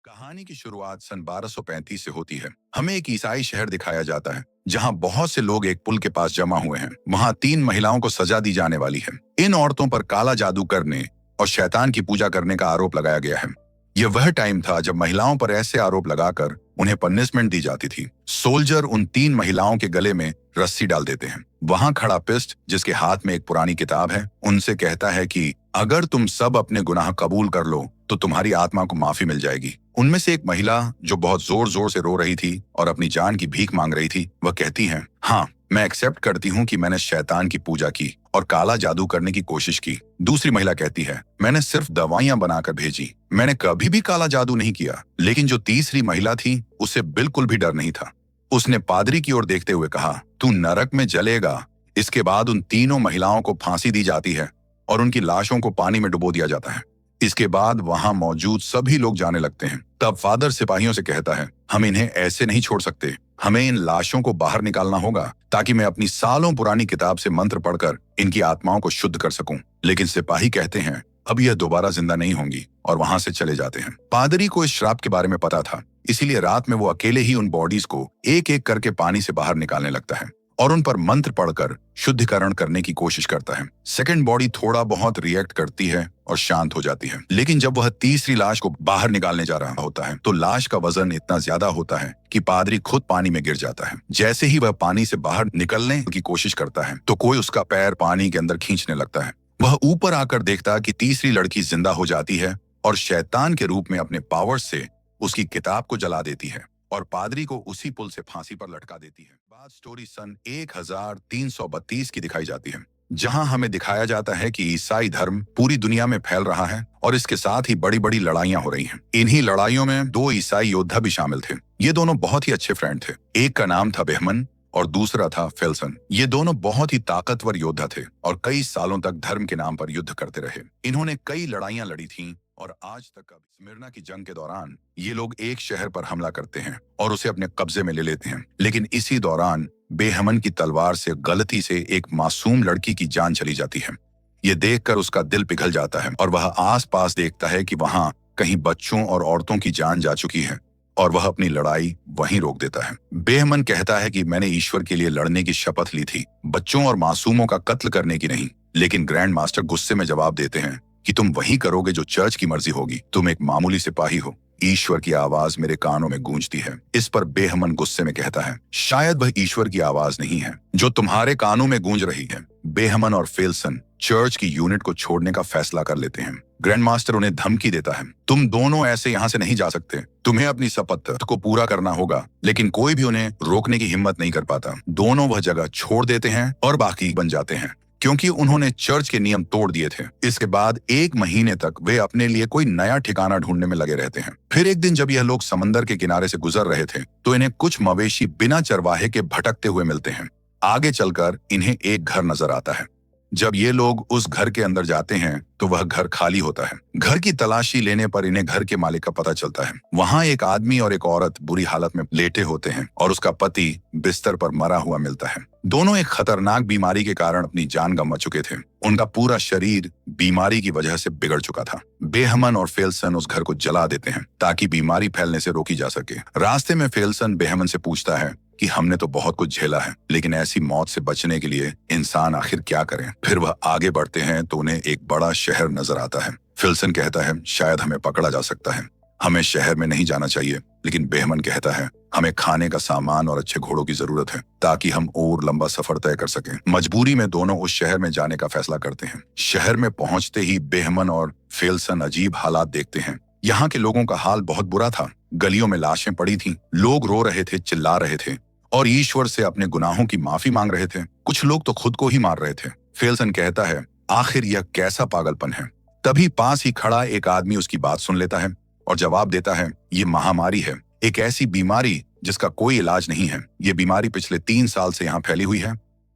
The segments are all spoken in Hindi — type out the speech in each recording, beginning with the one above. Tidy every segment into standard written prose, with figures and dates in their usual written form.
कहानी की शुरुआत सन 1235 से होती है। हमें एक ईसाई शहर दिखाया जाता है जहां बहुत से लोग एक पुल के पास जमा हुए हैं। वहां तीन महिलाओं को सजा दी जाने वाली है। इन औरतों पर काला जादू करने और शैतान की पूजा करने का आरोप लगाया गया है। यह वह टाइम था जब महिलाओं पर ऐसे आरोप लगाकर उन्हें पनिशमेंट दी जाती थी। सोल्जर उन तीन महिलाओं के गले में रस्सी डाल देते हैं। वहां खड़ा पिस्ट, जिसके हाथ में एक पुरानी किताब है, उनसे कहता है कि अगर तुम सब अपने गुनाह कबूल कर लो तो तुम्हारी आत्मा को माफी मिल जाएगी। उनमें से एक महिला, जो बहुत जोर जोर से रो रही थी और अपनी जान की भीख मांग रही थी, वह कहती है, हाँ, मैं एक्सेप्ट करती हूँ कि मैंने शैतान की पूजा की और काला जादू करने की कोशिश की। दूसरी महिला कहती है, मैंने सिर्फ दवाइयां बनाकर भेजी, मैंने कभी भी काला जादू नहीं किया। लेकिन जो तीसरी महिला थी, उसे बिल्कुल भी डर नहीं था। उसने पादरी की ओर देखते हुए कहा, तू नरक में जलेगा। इसके बाद उन तीनों महिलाओं को फांसी दी जाती है और उनकी लाशों को पानी में डुबो दिया जाता है। इसके बाद वहां मौजूद सभी लोग जाने लगते हैं। तब फादर सिपाहियों से कहता है, हम इन्हें ऐसे नहीं छोड़ सकते, हमें इन लाशों को बाहर निकालना होगा ताकि मैं अपनी सालों पुरानी किताब से मंत्र पढ़कर इनकी आत्माओं को शुद्ध कर सकूं। लेकिन सिपाही कहते हैं, अब यह दोबारा जिंदा नहीं होंगी, और वहां से चले जाते हैं। पादरी को इस श्राप के बारे में पता था, इसीलिए रात में वो अकेले ही उन बॉडीज को एक एक करके पानी से बाहर निकालने लगता है और उन पर मंत्र पढ़कर शुद्धिकरण करने की कोशिश करता है। सेकंड बॉडी थोड़ा बहुत रिएक्ट करती है और शांत हो जाती है। लेकिन जब वह तीसरी लाश को बाहर निकालने जा रहा होता है तो लाश का वजन इतना ज्यादा होता है कि पादरी खुद पानी में गिर जाता है। जैसे ही वह पानी से बाहर निकलने की कोशिश करता है तो कोई उसका पैर पानी के अंदर खींचने लगता है। वह ऊपर आकर देखता है कि तीसरी लड़की जिंदा हो जाती है और शैतान के रूप में अपने पावर से उसकी किताब को जला देती है और पादरी को उसी पुल से फांसी पर लटका देती है। बाद स्टोरी सन 1332 की दिखाई जाती है, जहां हमें दिखाया जाता है कि ईसाई धर्म पूरी दुनिया में फैल रहा है और इसके साथ ही बड़ी बड़ी लड़ाइयां हो रही हैं। इन्हीं लड़ाइयों में दो ईसाई योद्धा भी शामिल थे। ये दोनों बहुत ही अच्छे फ्रेंड थे। एक का नाम था बेहमन और दूसरा था फेल्सन। ये दोनों बहुत ही ताकतवर योद्धा थे और कई सालों तक धर्म के नाम पर युद्ध करते रहे। इन्होंने कई लड़ाइयां लड़ी थीं और आज तक स्मिर्ना की जंग के दौरान ये लोग एक शहर पर हमला करते हैं और उसे अपने कब्जे में ले लेते हैं। लेकिन इसी दौरान बेहमन की तलवार से गलती से एक मासूम लड़की की जान चली जाती है। ये देखकर उसका दिल पिघल जाता है और वह आसपास देखता है कि वहां कहीं बच्चों और औरतों की जान जा चुकी है और वह अपनी लड़ाई वहीं रोक देता है। बेहमन कहता है कि मैंने ईश्वर के लिए लड़ने की शपथ ली थी, बच्चों और मासूमों का कत्ल करने की नहीं। लेकिन ग्रैंड मास्टर गुस्से में जवाब देते हैं कि तुम वही करोगे जो चर्च की मर्जी होगी। तुम एक मामूली सिपाही हो। ईश्वर की आवाज मेरे कानों में गूंजती है। इस पर बेहमन गुस्से में कहता है, शायद वह ईश्वर की आवाज नहीं है जो तुम्हारे कानों में गूंज रही है। बेहमन और फेल्सन चर्च की यूनिट को छोड़ने का फैसला कर लेते हैं। ग्रैंड मास्टर उन्हें धमकी देता है, तुम दोनों ऐसे यहाँ से नहीं जा सकते, तुम्हें अपनी शपथ को पूरा करना होगा। लेकिन कोई भी उन्हें रोकने की हिम्मत नहीं कर पाता। दोनों वह जगह छोड़ देते हैं और बाकी बन जाते हैं क्योंकि उन्होंने चर्च के नियम तोड़ दिए थे। इसके बाद 1 महीने तक वे अपने लिए कोई नया ठिकाना ढूंढने में लगे रहते हैं। फिर एक दिन जब यह लोग समंदर के किनारे से गुजर रहे थे तो इन्हें कुछ मवेशी बिना चरवाहे के भटकते हुए मिलते हैं। आगे चलकर इन्हें एक घर नजर आता है। जब ये लोग उस घर के अंदर जाते हैं तो वह घर खाली होता है। घर की तलाशी लेने पर इन्हें घर के मालिक का पता चलता है। वहां एक आदमी और एक औरत बुरी हालत में लेटे होते हैं और उसका पति बिस्तर पर मरा हुआ मिलता है। दोनों एक खतरनाक बीमारी के कारण अपनी जान गंवा चुके थे। उनका पूरा शरीर बीमारी की वजह से बिगड़ चुका था। बेहमन और फेल्सन उस घर को जला देते हैं ताकि बीमारी फैलने से रोकी जा सके। रास्ते में फेल्सन बेहमन से पूछता है कि हमने तो बहुत कुछ झेला है, लेकिन ऐसी मौत से बचने के लिए इंसान आखिर क्या करें। फिर वह आगे बढ़ते हैं तो उन्हें एक बड़ा शहर नजर आता है। फिल्सन कहता है, शायद हमें पकड़ा जा सकता है, हमें शहर में नहीं जाना चाहिए। लेकिन बेहमन कहता है, हमें खाने का सामान और अच्छे घोड़ों की जरूरत है ताकि हम और लंबा सफर तय कर सकें। मजबूरी में दोनों उस शहर में जाने का फैसला करते हैं। शहर में पहुंचते ही बेहमन और फेल्सन अजीब हालात देखते हैं। यहाँ के लोगों का हाल बहुत बुरा था। गलियों में लाशें पड़ी थीं, लोग रो रहे थे, चिल्ला रहे थे और ईश्वर से अपने गुनाहों की माफी मांग रहे थे। कुछ लोग तो खुद को ही मार रहे थे। फेल्सन कहता है, आखिर यह कैसा पागलपन है। तभी पास ही खड़ा एक आदमी उसकी बात सुन लेता है और जवाब देता है, ये महामारी है, एक ऐसी बीमारी जिसका कोई इलाज नहीं है। ये बीमारी पिछले 3 साल से यहाँ फैली हुई है।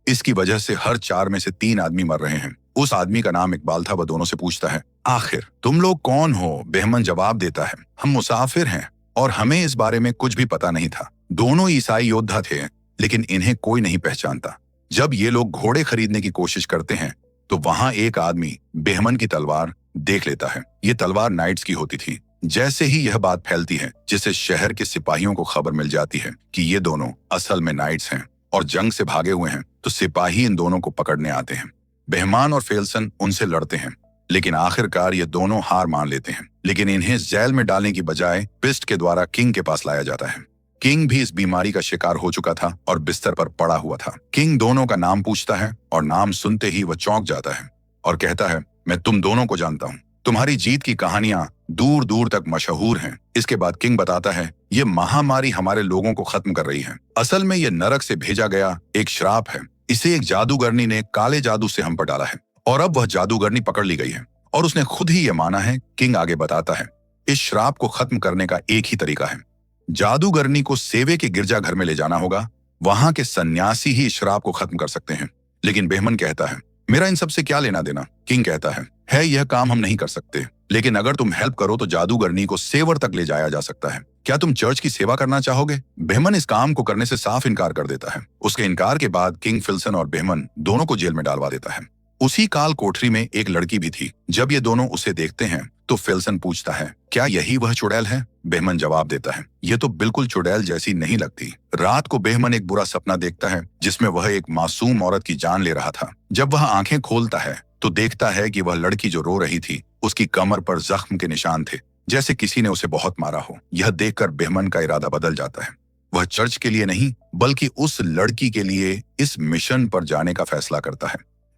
इसकी वजह से हर 4 में से 3 आदमी मर रहे हैं। उस आदमी का नाम इकबाल था। वह दोनों से पूछता है, आखिर तुम लोग कौन हो? बेहमन जवाब देता है, हम मुसाफिर हैं और हमें इस बारे में कुछ भी पता नहीं था। दोनों ईसाई योद्धा थे, लेकिन इन्हें कोई नहीं पहचानता। जब ये लोग घोड़े खरीदने की कोशिश करते हैं तो वहां एक आदमी बेहमन की तलवार देख लेता है। ये तलवार नाइट्स की होती थी, जैसे ही यह बात फैलती है, जिससे शहर के सिपाहियों को खबर मिल जाती है कि ये दोनों असल में नाइट्स हैं और जंग से भागे हुए हैं, तो सिपाही इन दोनों को पकड़ने आते हैं। बेहमान और फेल्सन उनसे लड़ते हैं, लेकिन आखिरकार ये दोनों हार मान लेते हैं। लेकिन इन्हें जेल में डालने की बजाय पिस्ट के द्वारा किंग के पास लाया जाता है। किंग भी इस बीमारी का शिकार हो चुका था और बिस्तर पर पड़ा हुआ था। किंग दोनों का नाम पूछता है और नाम सुनते ही वह चौंक जाता है और कहता है, मैं तुम दोनों को जानता हूँ। तुम्हारी जीत की कहानियां दूर दूर तक मशहूर हैं। इसके बाद किंग बताता है, ये महामारी हमारे लोगों को खत्म कर रही है। असल में ये नरक से भेजा गया एक श्राप है। इसे एक जादूगरनी ने काले जादू से हम पर डाला है और अब वह जादूगरनी पकड़ ली गई है और उसने खुद ही ये माना है। किंग आगे बताता है, इस श्राप को खत्म करने का एक ही तरीका है, जादूगरनी को सेवे के गिरजाघर में ले जाना होगा। वहां के सन्यासी ही इस श्राप को खत्म कर सकते हैं। लेकिन बेहमन कहता है, मेरा इन सब से क्या लेना देना। किंग कहता है यह काम हम नहीं कर सकते, लेकिन अगर तुम हेल्प करो तो जादूगरनी को सेवर तक ले जाया जा सकता है। क्या तुम चर्च की सेवा करना चाहोगे? बेहमन इस काम को करने से साफ इनकार कर देता है। उसके इनकार के बाद किंग फिल्सन और बेहमन दोनों को जेल में डालवा देता है। उसी काल कोठरी में एक लड़की भी थी। जब ये दोनों उसे देखते हैं तो फिल्सन पूछता है, क्या यही वह चुड़ैल है? बेहमन जवाब देता है, ये तो बिल्कुल चुड़ैल जैसी नहीं लगती। रात को बेहमन एक बुरा सपना देखता है जिसमें वह एक मासूम औरत की जान ले रहा था। जब वह आंखें खोलता है तो देखता है कि वह लड़की जो रो रही थी, उसकी कमर पर जख्म के निशान थे, जैसे किसी ने उसे बहुत मारा हो। यह देखकर बेहमन का इरादा बदल जाता है। वह चर्च के लिए नहीं बल्कि उस लड़की के लिए इस मिशन पर जाने का फैसला करता है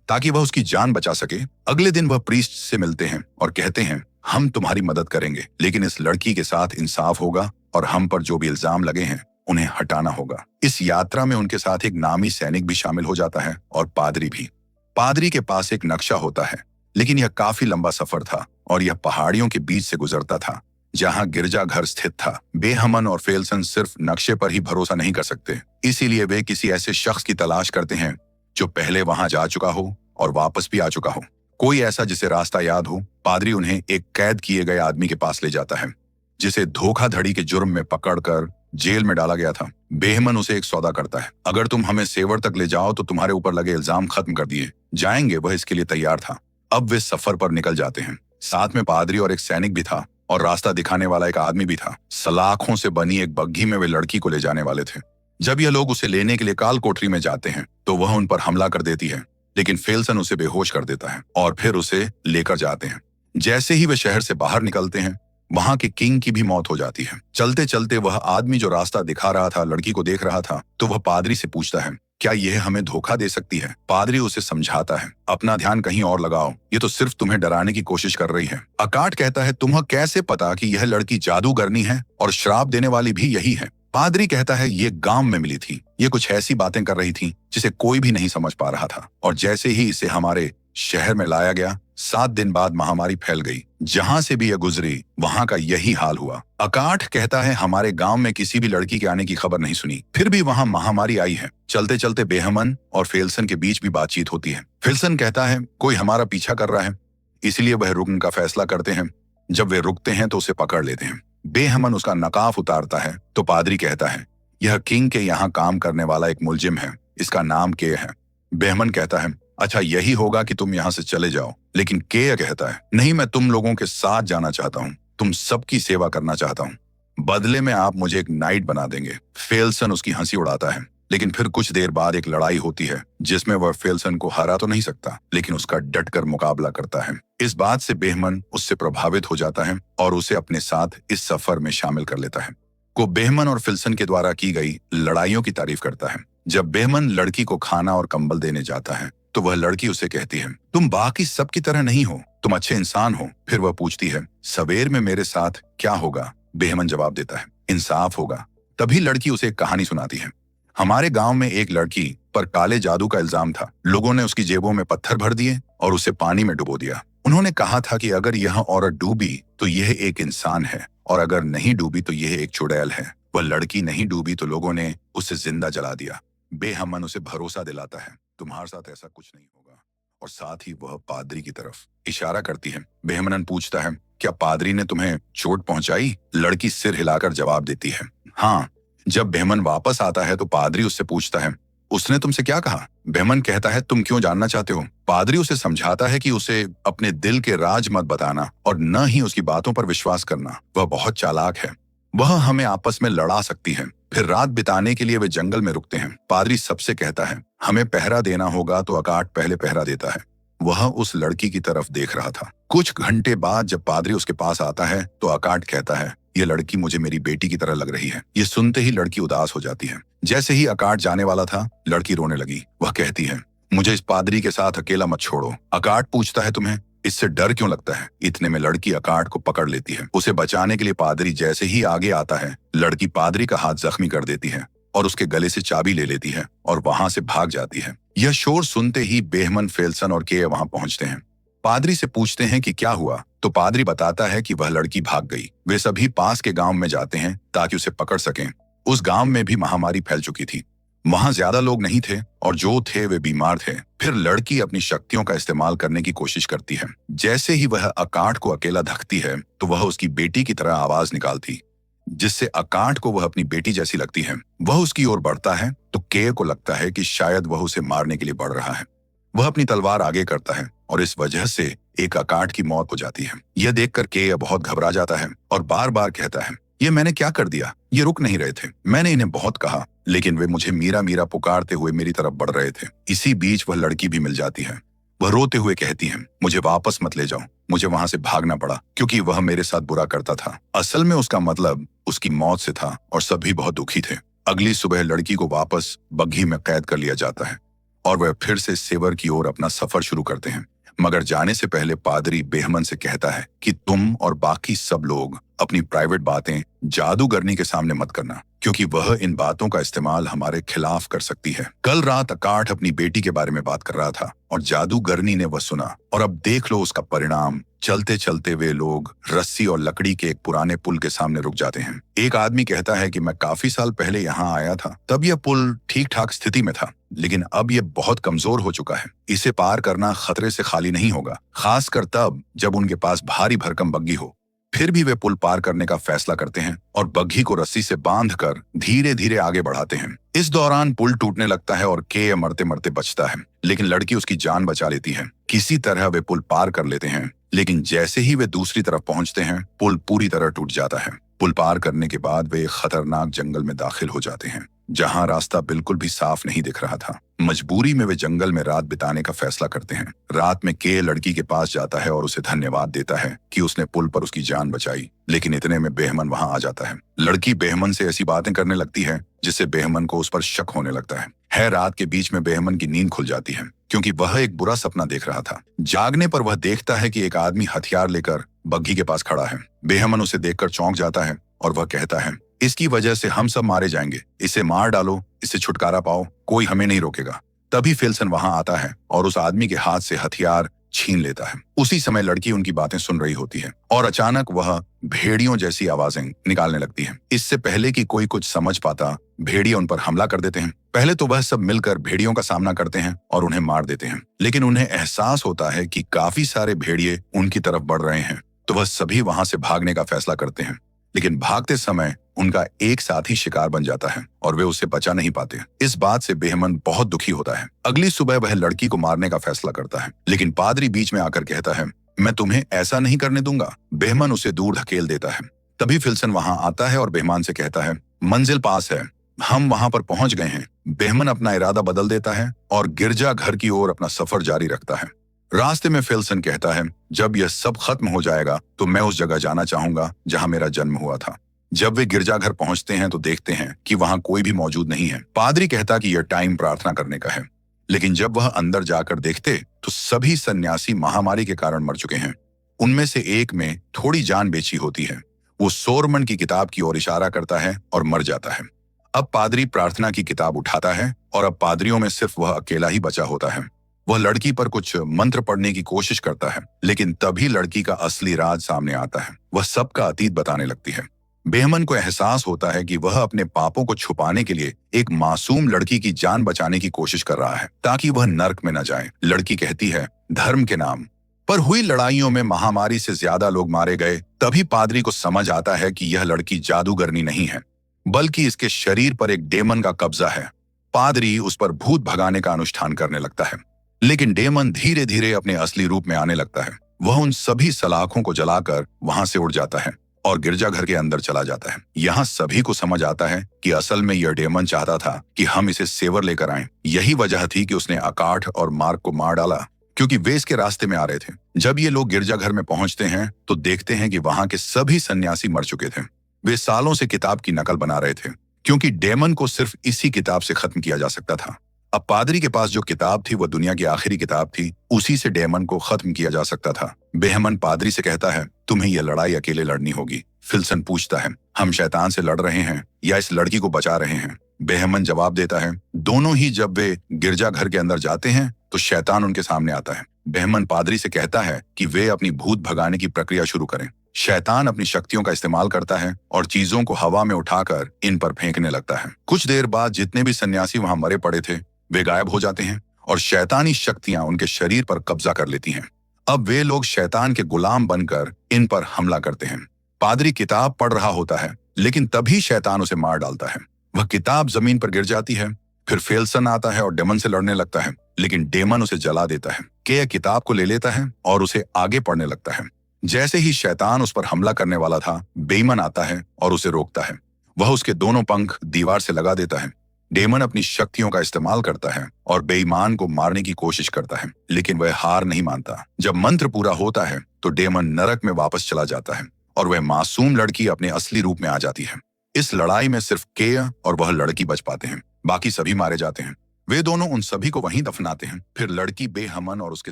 ताकि वह उसकी जान बचा सके। अगले दिन वह प्रीस्ट से मिलते हैं और कहते हैं, हम तुम्हारी मदद करेंगे, लेकिन इस लड़की के साथ इंसाफ होगा और हम पर जो भी इल्जाम लगे हैं उन्हें हटाना होगा। इस यात्रा में उनके साथ एक नामी सैनिक भी शामिल हो जाता है और पादरी भी। पादरी के पास एक नक्शा होता है, लेकिन यह काफी लंबा सफर था और यह पहाड़ियों के बीच से गुजरता था जहां गिरजाघर स्थित था। बेहमन और फेल्सन सिर्फ नक्शे पर ही भरोसा नहीं कर सकते, इसीलिए वे किसी ऐसे शख्स की तलाश करते हैं जो पहले वहां जा चुका हो और वापस भी आ चुका हो, कोई ऐसा जिसे रास्ता याद हो। पादरी उन्हें एक कैद किए गए आदमी के पास ले जाता है जिसे धोखाधड़ी के जुर्म में पकड़कर जेल में डाला गया था। बेहमन उसे एक सौदा करता है, अगर तुम हमें सेवर तक ले जाओ तो तुम्हारे ऊपर लगे इल्जाम खत्म कर दिए जाएंगे। वह इसके लिए तैयार था। अब वे सफर पर निकल जाते हैं। साथ में पादरी और एक सैनिक भी था और रास्ता दिखाने वाला एक आदमी भी था। सलाखों से बनी एक बग्घी में वे लड़की को ले जाने वाले थे। जब यह लोग उसे लेने के लिए काल कोठरी में जाते हैं तो वह उन पर हमला कर देती है, लेकिन फेल्सन उसे बेहोश कर देता है और फिर उसे लेकर जाते हैं। जैसे ही वे शहर से बाहर निकलते हैं, वहां के किंग की भी मौत हो जाती है। चलते चलते वह आदमी जो रास्ता दिखा रहा था लड़की को देख रहा था, तो वह पादरी से पूछता है, क्या यह हमें धोखा दे सकती है? पादरी उसे समझाता है, अपना ध्यान कहीं और लगाओ, ये तो सिर्फ तुम्हें डराने की कोशिश कर रही है। अकाट कहता है, तुम्हें कैसे पता कि यह लड़की जादूगरनी है और श्राप देने वाली भी यही है? पादरी कहता है, ये गांव में मिली थी, ये कुछ ऐसी बातें कर रही थी जिसे कोई भी नहीं समझ पा रहा था, और जैसे ही इसे हमारे शहर में लाया गया 7 दिन बाद महामारी फैल गई। जहां से भी यह गुजरी वहां का यही हाल हुआ। अकाठ कहता है, हमारे गांव में किसी भी लड़की के आने की खबर नहीं सुनी, फिर भी वहां महामारी आई है। चलते चलते बेहमन और फेल्सन के बीच भी बातचीत होती है। फेल्सन कहता है, कोई हमारा पीछा कर रहा है, इसलिए वह रुकने का फैसला करते हैं। जब वे रुकते हैं तो उसे पकड़ लेते हैं। बेहमन उसका नकाब उतारता है तो पादरी कहता है, यह किंग के यहाँ काम करने वाला एक मुलजिम है, इसका नाम के है। बेहमन कहता है, अच्छा यही होगा कि तुम यहाँ से चले जाओ। लेकिन के कहता है, नहीं, मैं तुम लोगों के साथ जाना चाहता हूँ, तुम सबकी सेवा करना चाहता हूँ, बदले में आप मुझे एक नाइट बना देंगे। फेल्सन उसकी हंसी उड़ाता है, लेकिन फिर कुछ देर बाद एक लड़ाई होती है जिसमें वह फेल्सन को हरा तो नहीं सकता, लेकिन उसका डटकर मुकाबला करता है। इस बात से बेहमन उससे प्रभावित हो जाता है और उसे अपने साथ इस सफर में शामिल कर लेता है। को बेहमन और फिल्सन के द्वारा की गई लड़ाइयों की तारीफ करता है। जब बेहमन लड़की को खाना और कंबल देने जाता है तो वह लड़की उसे कहती है, तुम बाकी सब की तरह नहीं हो, तुम अच्छे इंसान हो। फिर वह पूछती है, सवेर में मेरे साथ क्या होगा? बेहमन जवाब देता है, इंसाफ होगा। तभी लड़की उसे एक कहानी सुनाती है। हमारे गांव में एक लड़की पर काले जादू का इल्जाम था। लोगों ने उसकी जेबों में पत्थर भर दिए और उसे पानी में डुबो दिया। उन्होंने कहा था कि अगर यह औरत डूबी तो यह एक इंसान है, और अगर नहीं डूबी तो यह एक चुड़ैल है। वह लड़की नहीं डूबी तो लोगों ने उसे जिंदा जला दिया। बेहमन उसे भरोसा दिलाता है, तुम्हारे साथ ऐसा कुछ नहीं होगा, और साथ ही वह पादरी की तरफ इशारा करती है। बेहमन पूछता है, क्या पादरी ने तुम्हें चोट पहुंचाई? लड़की सिर हिलाकर जवाब देती है, हाँ। जब बेहमन वापस आता है तो पादरी उससे पूछता है, उसने तुमसे क्या कहा? बेहमन कहता है, तुम क्यों जानना चाहते हो? पादरी उसे समझाता है कि उसे अपने दिल के राज मत बताना और न ही उसकी बातों पर विश्वास करना। वह बहुत चालाक है, वह हमें आपस में लड़ा सकती है। फिर रात बिताने के लिए वे जंगल में रुकते हैं। पादरी सबसे कहता है, हमें पहरा देना होगा तो अकाट पहले पहरा देता है। वह उस लड़की की तरफ देख रहा था। कुछ घंटे बाद जब पादरी उसके पास आता है तो अकाट कहता है, ये लड़की मुझे मेरी बेटी की तरह लग रही है। ये सुनते ही लड़की उदास हो जाती है। जैसे ही अकाट जाने वाला था, लड़की रोने लगी। वह कहती है, मुझे इस पादरी के साथ अकेला मत छोड़ो। अकाट पूछता है, तुम्हें इससे डर क्यों लगता है? इतने में लड़की अकाट को पकड़ लेती है। उसे बचाने के लिए पादरी जैसे ही आगे आता है, लड़की पादरी का हाथ जख्मी कर देती है और उसके गले से चाबी ले लेती है और वहां से भाग जाती है। यह शोर सुनते ही बेहमन, फेल्सन और के वहां पहुंचते हैं। पादरी से पूछते हैं कि क्या हुआ, तो पादरी बताता है कि वह लड़की भाग गई। वे सभी पास के गांव में जाते हैं ताकि उसे पकड़ सकें। उस गांव में भी महामारी फैल चुकी थी। वहां ज्यादा लोग नहीं थे और जो थे वे बीमार थे। फिर लड़की अपनी शक्तियों का इस्तेमाल करने की कोशिश करती है। जैसे ही वह अकाट को अकेला धकती है तो वह उसकी बेटी की तरह आवाज निकालती, जिससे अकाट को वह अपनी बेटी जैसी लगती है। वह उसकी ओर बढ़ता है तो के को लगता है कि शायद वह उसे मारने के लिए बढ़ रहा है। वह अपनी तलवार आगे करता है और इस वजह से एक अकाट की मौत हो जाती है। यह देखकर के बहुत घबरा जाता है और बार बार कहता है, ये मैंने क्या कर दिया? ये रुक नहीं रहे थे। मैंने इन्हें बहुत कहा लेकिन वे मुझे मीरा मीरा पुकारते हुए मेरी तरफ बढ़ रहे थे। इसी बीच वह लड़की भी मिल जाती है। वह रोते हुए कहती है, मुझे वापस मत ले जाओ। मुझे वहां से भागना पड़ा क्योंकि वह मेरे साथ बुरा करता था। असल में उसका मतलब उसकी मौत से था और सभी बहुत दुखी थे। अगली सुबह लड़की को वापस बग्घी में कैद कर लिया जाता है और वह फिर से सेवर की ओर अपना सफर शुरू करते हैं। मगर जाने से पहले पादरी बेहमन से कहता है कि तुम और बाकी सब लोग अपनी प्राइवेट बातें जादूगरनी के सामने मत करना, क्योंकि वह इन बातों का इस्तेमाल हमारे खिलाफ कर सकती है। कल रात अकाट अपनी बेटी के बारे में बात कर रहा था और जादूगरनी ने वह सुना और अब देख लो उसका परिणाम। चलते चलते वे लोग रस्सी और लकड़ी के एक पुराने पुल के सामने रुक जाते हैं। एक आदमी कहता है कि मैं काफी साल पहले यहाँ आया था, तब यह पुल ठीक ठाक स्थिति में था, लेकिन अब यह बहुत कमजोर हो चुका है। इसे पार करना खतरे से खाली नहीं होगा, खासकर तब जब उनके पास भारी भरकम बग्घी हो। फिर भी वे पुल पार करने का फैसला करते हैं और बग्घी को रस्सी से बांधकर धीरे धीरे आगे बढ़ाते हैं। इस दौरान पुल टूटने लगता है और के मरते मरते बचता है, लेकिन लड़की उसकी जान बचा लेती है। किसी तरह वे पुल पार कर लेते हैं, लेकिन जैसे ही वे दूसरी तरफ पहुंचते हैं, पुल पूरी तरह टूट जाता है। पुल पार करने के बाद वे एक खतरनाक जंगल में दाखिल हो जाते हैं, जहां रास्ता बिल्कुल भी साफ नहीं दिख रहा था। मजबूरी में वे जंगल में रात बिताने का फैसला करते हैं। रात में के लड़की के पास जाता है और उसे धन्यवाद देता है कि उसने पुल पर उसकी जान बचाई, लेकिन इतने में बेहमन वहां आ जाता है। लड़की बेहमन से ऐसी बातें करने लगती है जिससे बेहमन को उस पर शक होने लगता है। रात के बीच में बेहमन की नींद खुल जाती है क्योंकि वह एक बुरा सपना देख रहा था। जागने पर वह देखता है कि एक आदमी हथियार लेकर बग्घी के पास खड़ा है। बेहमन उसे देखकर चौंक जाता है और वह कहता है, इसकी वजह से हम सब मारे जाएंगे। इसे मार डालो, इससे छुटकारा पाओ, कोई हमें नहीं रोकेगा। तभी फेल्सन वहां आता है और उस आदमी के हाथ से हथियार छीन लेता है। उसी समय लड़की उनकी बातें सुन रही होती है और अचानक वह भेड़ियों जैसी आवाजें निकालने लगती है। इससे पहले कि कोई कुछ समझ पाता, भेड़िए उन पर हमला कर देते हैं। पहले तो वह सब मिलकर भेड़ियों का सामना करते हैं और उन्हें मार देते हैं, लेकिन उन्हें एहसास होता है कि काफी सारे भेड़िए उनकी तरफ बढ़ रहे हैं, तो वह सभी वहां से भागने का फैसला करते हैं। लेकिन भागते समय उनका एक साथी शिकार बन जाता है और वे उसे बचा नहीं पाते। इस बात से बेहमन बहुत दुखी होता है। अगली सुबह वह लड़की को मारने का फैसला करता है, लेकिन पादरी बीच में आकर कहता है, मैं तुम्हें ऐसा नहीं करने दूंगा। बेहमन उसे दूर धकेल देता है। तभी फेल्सन वहां आता है और बेहमान से कहता है, मंजिल पास है, हम वहां पर पहुंच गए हैं। बेहमन अपना इरादा बदल देता है और गिरजा घर की ओर अपना सफर जारी रखता है। रास्ते में फेल्सन कहता है, जब यह सब खत्म हो जाएगा तो मैं उस जगह जाना चाहूंगा जहां मेरा जन्म हुआ था। जब वे गिरजाघर पहुंचते हैं तो देखते हैं कि वहां कोई भी मौजूद नहीं है। पादरी कहता कि यह टाइम प्रार्थना करने का है, लेकिन जब वह अंदर जाकर देखते तो सभी सन्यासी महामारी के कारण मर चुके हैं। उनमें से एक में थोड़ी जान बेची होती है। वो सोरमन की किताब की ओर इशारा करता है और मर जाता है। अब पादरी प्रार्थना की किताब उठाता है और अब पादरियों में सिर्फ वह अकेला ही बचा होता है। वह लड़की पर कुछ मंत्र पढ़ने की कोशिश करता है, लेकिन तभी लड़की का असली राज सामने आता है। वह सबका अतीत बताने लगती है। बेहमन को एहसास होता है कि वह अपने पापों को छुपाने के लिए एक मासूम लड़की की जान बचाने की कोशिश कर रहा है ताकि वह नर्क में न जाए। लड़की कहती है, धर्म के नाम पर हुई लड़ाइयों में महामारी से ज्यादा लोग मारे गए। तभी पादरी को समझ आता है कि यह लड़की जादूगरनी नहीं है, बल्कि इसके शरीर पर एक डेमन का कब्जा है। पादरी उस पर भूत भगाने का अनुष्ठान करने लगता है, लेकिन डेमन धीरे धीरे अपने असली रूप में आने लगता है। वह उन सभी सलाखों को जलाकर वहां से उड़ जाता है और गिरजाघर के अंदर चला जाता है। यहाँ सभी को समझ आता है कि असल में यह डेमन चाहता था कि हम इसे सेवर लेकर आएं। यही वजह थी कि उसने अकाठ और मार्क को मार डाला, क्योंकि वे इसके रास्ते में आ रहे थे। जब ये लोग गिरजाघर में पहुंचते हैं तो देखते हैं कि वहां के सभी सन्यासी मर चुके थे। वे सालों से किताब की नकल बना रहे थे, क्योंकि डेमन को सिर्फ इसी किताब से खत्म किया जा सकता था। अब पादरी के पास जो किताब थी वह दुनिया की आखिरी किताब थी, उसी से डेमन को खत्म किया जा सकता था। बेहमन पादरी से कहता है, तुम्हें यह लड़ाई अकेले लड़नी होगी। फिल्सन पूछता है, हम शैतान से लड़ रहे हैं या इस लड़की को बचा रहे हैं? बेहमन जवाब देता है, दोनों ही। जब वे गिरजाघर के अंदर जाते हैं तो शैतान उनके सामने आता है। बेहमन पादरी से कहता है कि वे अपनी भूत भगाने की प्रक्रिया शुरू करें। शैतान अपनी शक्तियों का इस्तेमाल करता है और चीजों को हवा में उठाकर इन पर फेंकने लगता है। कुछ देर बाद जितने भी सन्यासी वहां मरे पड़े थे वे गायब हो जाते हैं और शैतानी शक्तियां उनके शरीर पर कब्जा कर लेती हैं। अब वे लोग शैतान के गुलाम बनकर इन पर हमला करते हैं। पादरी किताब पढ़ रहा होता है, लेकिन तभी शैतान उसे मार डालता है। वह किताब जमीन पर गिर जाती है। फिर फेल्सन आता है और डेमन से लड़ने लगता है, लेकिन डेमन उसे जला देता है। के किताब को ले लेता है और उसे आगे पढ़ने लगता है। जैसे ही शैतान उस पर हमला करने वाला था, बेईमान आता है और उसे रोकता है। वह उसके दोनों पंख दीवार से लगा देता है। डेमन अपनी शक्तियों का इस्तेमाल करता है और बेईमान को मारने की कोशिश करता है, लेकिन वह हार नहीं मानता। जब मंत्र पूरा होता है तो डेमन नरक में वापस चला जाता है और वह मासूम लड़की अपने असली रूप में आ जाती है। इस लड़ाई में सिर्फ के और वह लड़की बच पाते हैं, बाकी सभी मारे जाते हैं। वे दोनों उन सभी को वहीं दफनाते हैं। फिर लड़की बेहमन और उसके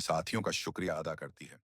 साथियों का शुक्रिया अदा करती है।